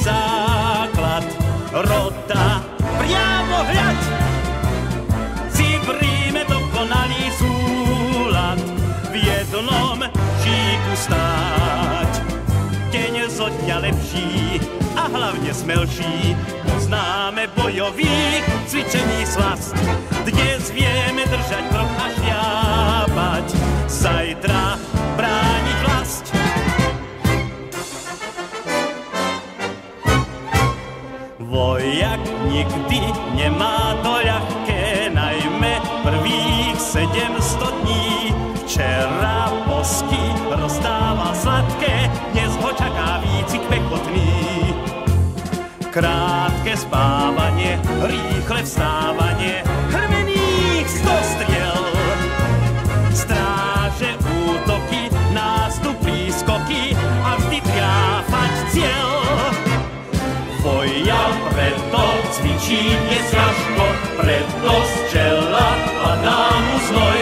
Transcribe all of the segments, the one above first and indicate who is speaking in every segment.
Speaker 1: základ roda. Priamo hľad, si v Ríme dokonalý súlad, v jednom šíku stáť. Deň zo dňa lepší a hlavne smelší, poznáme bojových cvičení slast. Dnes vieme držať krok a šliapať, zajtra brániť vlast. Vojak nikdy nemá to ľahké, najmä prvých 700 dní. Včera bosky rozdával sladké, dnes ho čaká výcvik pechotný. Krátke spávanie, rýchle vstávanie, hrmených 100 striel. Stráže, útoky, nástup, prískoky a vždy triafať cieľ. Vojak preto cvičí dnes ťažko, preto z čela padá mu znoj,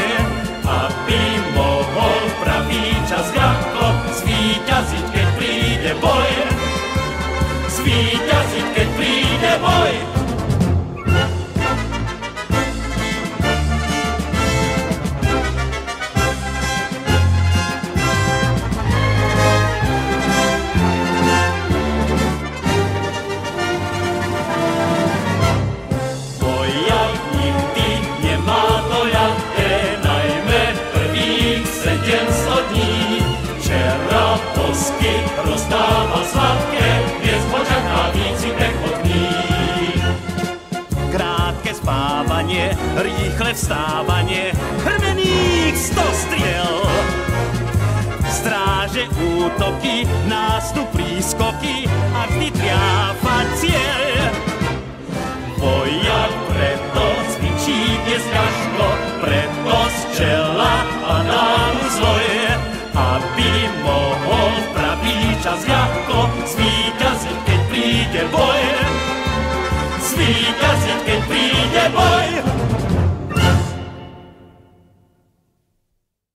Speaker 1: aby mohol v pravý čas ľahko zvíťaziť, keď príde boj. Zvíťaziť, keď príde boj. Vojak nikdy nemá to ľahké, najmä prvých 700 dní. Včera bosky rozdával sladké, dnes ho čaká výcvik pechotný. Krátke spávanie, rýchle vstávanie, hrmených 100 striel. Stráže, útoky, nástup, prískoky a vždy triafať cieľ. Vojak preto cvičí dnes ťažko, preto z čela padá mu znoj, aby mohol v pravý čas ľahko zvíťaziť, keď príde boj. Zvíťaziť, keď príde boj.